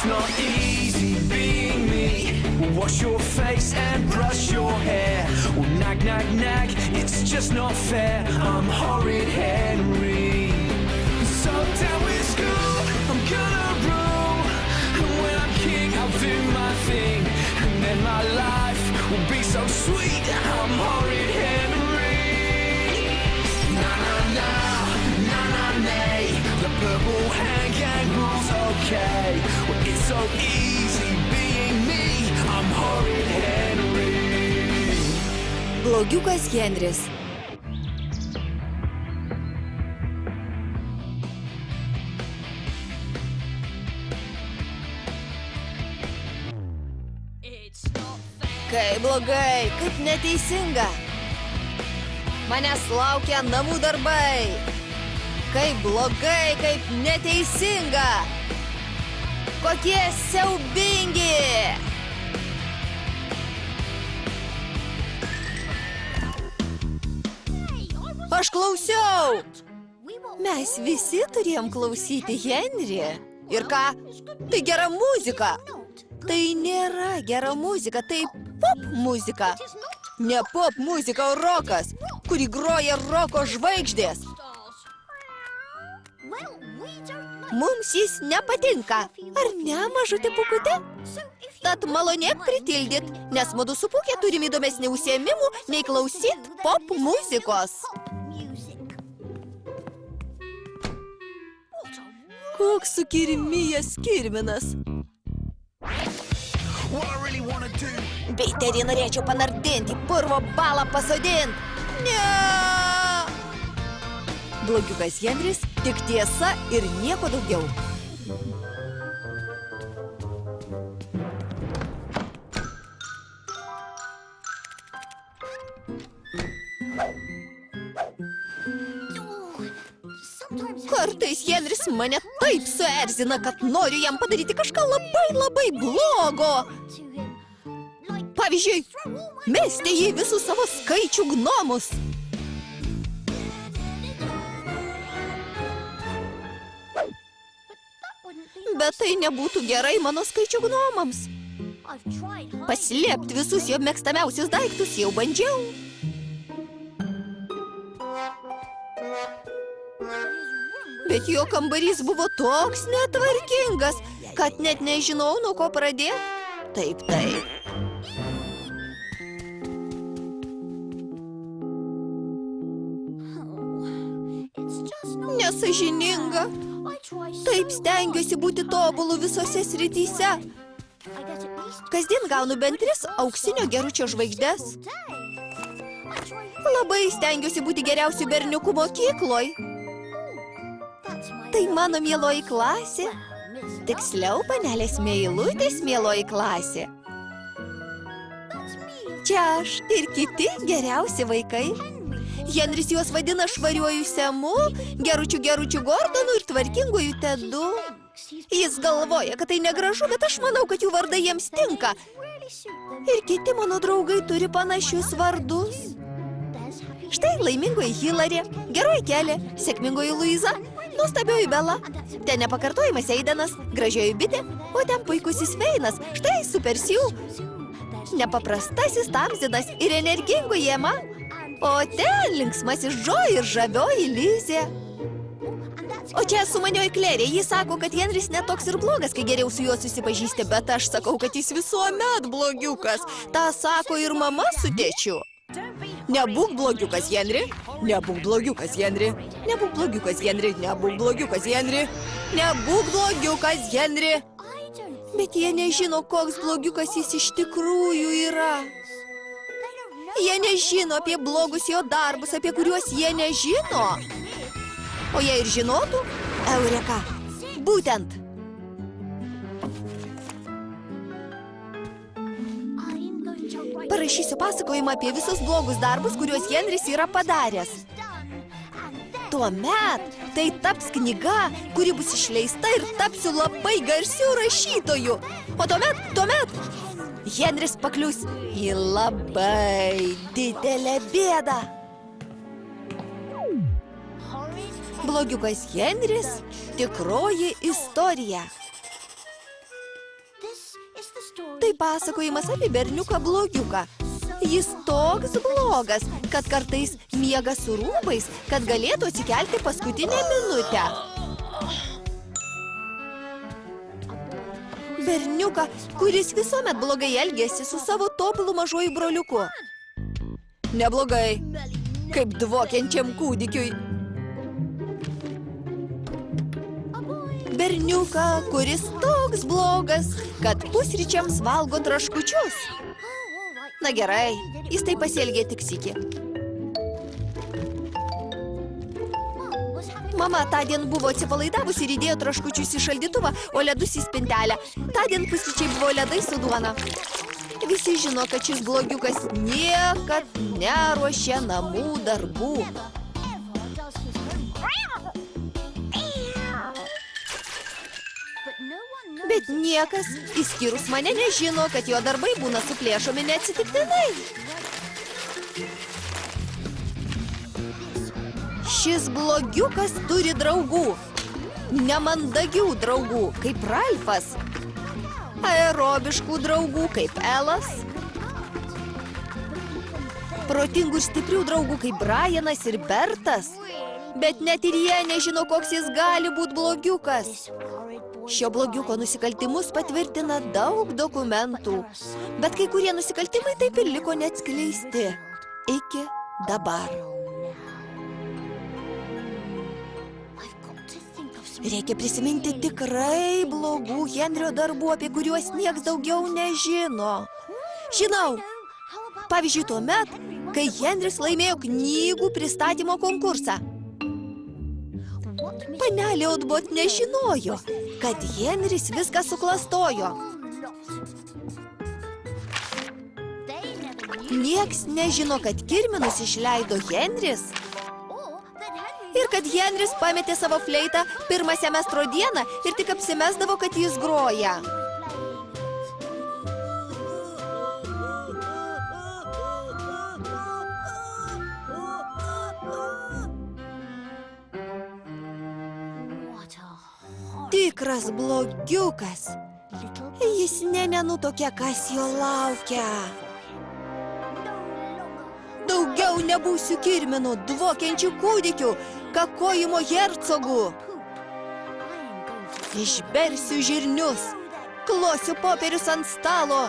It's not easy being me. Wash your face and brush your hair. Well, nag, nag, nag, it's just not fair. I'm horrid Henry. So down with school, I'm gonna rule. And when I'm king, I'll do my thing. And then my life will be so sweet. I'm horrid Henry. Na na na, na na nay. The purple hand gang rules okay. Well, it's so easy being me. I'm horrid Henry. Blogiukas Henris. Kaip blogai, kaip neteisinga. Manęs laukia namų darbai. Kaip blogai, kaip neteisinga. Kokie siaubingi. Aš klausiau. Mes visi turėjom klausyti Henry. Ir ką? Tai gera muzika. Tai nėra gera muzika, tai pop muzika. Ne pop muzika, o rokas, kurį groja roko žvaigždės. Mums jis nepatinka. Ar ne, mažutė pukutė? Tad malonėk pritildyt, nes mudu su Pukė turim įdomesnių užsiėmimų, nei klausyt pop muzikos. Koks sukirmijęs kirminas. Beiterį norėčiau panardinti, purvo balą pasodint. Ne! Blogiukas Henris, tik tiesa ir nieko daugiau. Kartais Henris mane taip suerzina, kad noriu jam padaryti kažką labai blogo. Pavyzdžiui, mesti jį visus savo skaičių gnomus. Bet tai nebūtų gerai mano skaičių gnomams. Paslėpti visus jo mėgstamiausius daiktus jau bandžiau. Bet jo kambarys buvo toks netvarkingas, kad net nežinau, nuo ko pradėti. Taip. Nesąžininga. Taip stengiuosi būti tobulu visose srityse. Kasdien gaunu bent 3 auksinio geručio žvaigždes. Labai stengiuosi būti geriausiu berniuku mokykloj. Tai mano mieloji klasė. Tiksliau, panelės Meilutės mieloji klasė. Čia aš ir kiti geriausi vaikai. Henris juos vadina švariuoju Semu, geručiu Gordonu ir tvarkinguoju Tedu. Jis galvoja, kad tai negražu, bet aš manau, kad jų vardai jiems tinka. Ir kiti mano draugai turi panašius vardus. Štai laimingoji Hillary, geroji Kelė, sėkmingoji Luiza, nuostabioji Bela, ten nepakartojimas Eidenas, gražioji Bitė, o ten puikusis Veinas, štai Super Sue, nepaprastasis Tamzinas ir energingoji Ema, o ten linksmasis Džo ir žavioji Lizė. O čia sumanioji Klerė, jis sako, kad Henris netoks ir blogas, kai geriau su juo susipažįsti, bet aš sakau, kad jis visuomet blogiukas. Ta sako ir mama su tėčiu. Nebūk blogiukas, Henry. Nebūk blogiukas, Henry. Nebūk blogiukas, Henry. Nebūk blogiukas, Henry. Nebūk blogiukas, Henry. Bet jie nežino, koks blogiukas jis iš tikrųjų yra. Jie nežino apie blogus jo darbus, apie kuriuos jie nežino. O jei ir žinotų, Eureka, būtent. Parašysiu pasakojimą apie visus blogus darbus, kuriuos Henris yra padaręs. Tuomet tai taps knyga, kuri bus išleista ir tapsiu labai garsiu rašytoju. O tuomet Henris paklius į labai didelę bėdą. Blogiukas Henris – tikroji istorija. Tai pasakojimas apie berniuką blogiuką. Jis toks blogas, kad kartais miega su rūbais, kad galėtų atsikelti paskutinę minutę. Berniuką, kuris visuomet blogai elgėsi su savo tobulu mažuoju broliuku. Neblogai, kaip dvokiančiam kūdikiui. Berniuką, kuris toks blogas, kad pusryčiams valgo traškučius. Na gerai, jis taip pasielgė tik sykį. Mama tądien buvo atsipalaidavusi ir įdėjo traškučius į šaldytuvą, o ledus į spintelę. Tądien pusryčiai buvo ledai su duona. Visi žino, kad šis blogiukas niekad neruošia namų darbų. Bet niekas, išskyrus mane, nežino, kad jo darbai būna suplėšomi neatsitiktinai. Šis blogiukas turi draugų. Nemandagių draugų, kaip Ralfas. Aerobiškų draugų, kaip Elas. Protingų ir stiprių draugų, kaip Brianas ir Bertas. Bet net ir jie nežino, koks jis gali būti blogiukas. Šio blogiuko nusikaltimus patvirtina daug dokumentų, bet kai kurie nusikaltimai taip ir liko neatskleisti iki dabar. Reikia prisiminti tikrai blogų Henrio darbų, apie kuriuos nieks daugiau nežino. Žinau, pavyzdžiui, tuomet, kai Henris laimėjo knygų pristatymo konkursą. Panelė Otbot nežinojo, kad Henris viską suklastojo. Nieks nežino, kad kirminus išleido Henris ir kad Henris pametė savo fleitą pirmą semestro dieną ir tik apsimesdavo, kad jis groja. Tikras blogiukas. Jis nė nenutuokė, kas jo laukia. Daugiau nebūsiu kirminų, dvokiančių kūdikių, kakojimo hercogų. Išbersiu žirnius, klosiu popierius ant stalo,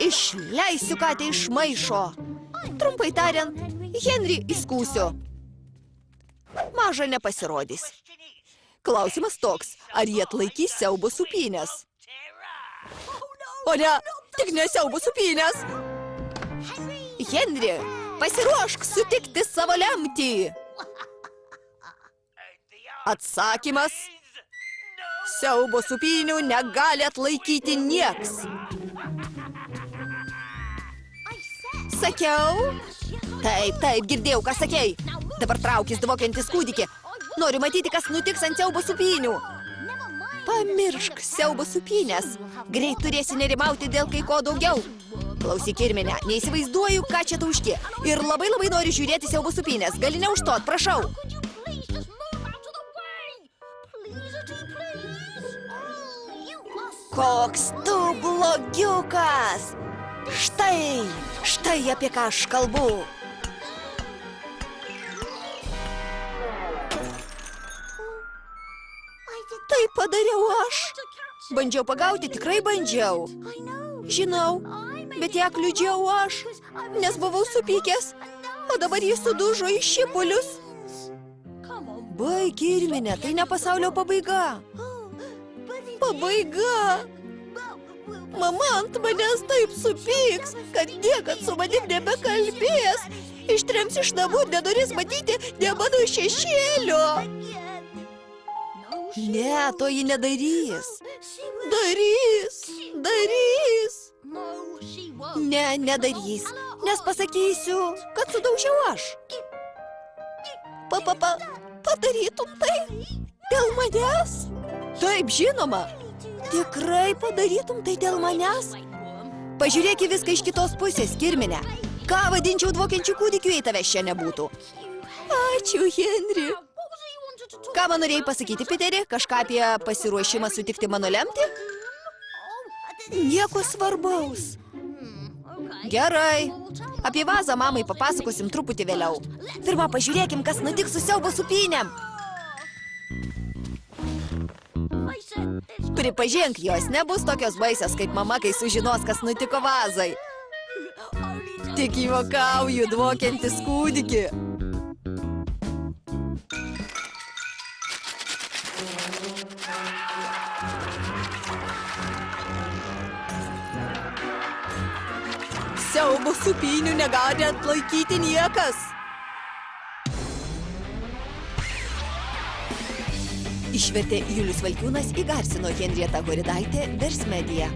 išleisiu katę iš maišo. Trumpai tariant, Henrį įskūsiu. Maža nepasirodys. Klausimas toks, ar jie atlaikys siaubo supynės? O ne, tik ne siaubo supynės. Henri, pasiruošk sutikti savo lemtį. Atsakymas. Siaubo supynių negali atlaikyti nieks. Sakiau? Taip, girdėjau, ką sakei. Dabar traukis dvokiantis kūdikį. Noriu matyti, kas nutiks ant siaubo supynių. Pamiršk siaubo supynės. Greit turėsi nerimauti dėl kai ko daugiau. Klausyk, kirminę, neįsivaizduoju, ką čia tauški. Ir labai noriu žiūrėti siaubo supynės. Gali neužstot, prašau. Koks tu blogiukas. Štai apie ką aš kalbu. Tai padariau aš. Bandžiau pagauti, tikrai bandžiau. Žinau, bet ją kliudžiau aš, nes buvau supykęs, o dabar jis sudužo į šipulius. Baik, kirminė, tai ne pasaulio pabaiga. Pabaiga. Mama ant manęs taip supyks, kad niekad su manim nebekalbės. Ištrems iš namų, nenorės matyti ne mano šešėlio. Ne, to ji nedarys. Darys. Ne, nedarys, nes pasakysiu, kad sudaužiau aš. Padarytum tai? Dėl manęs? Taip, žinoma. Tikrai padarytum tai dėl manęs? Pažiūrėk į viską iš kitos pusės, kirminę. Ką vadinčiau dvokiančių kūdikių, jei tavęs čia nebūtų? Ačiū, Henri. Ką man norėjai pasakyti, Piteri? Kažką apie pasiruošimą sutikti mano lemtį? Nieko svarbaus. Gerai. Apie vazą mamai papasakosim truputį vėliau. Pirma, pažiūrėkim, kas nutiks su siaubo supynėm. Pripažink, jos nebus tokios baisios, kaip mama, kai sužinos, kas nutiko vazai. Tik juokauju, dvokiantis kūdikį. Siaubo supynių negali atlaikyti niekas. Išvertė Julius Valkiūnas, įgarsino Henrieta Horidaitė, Vers Media.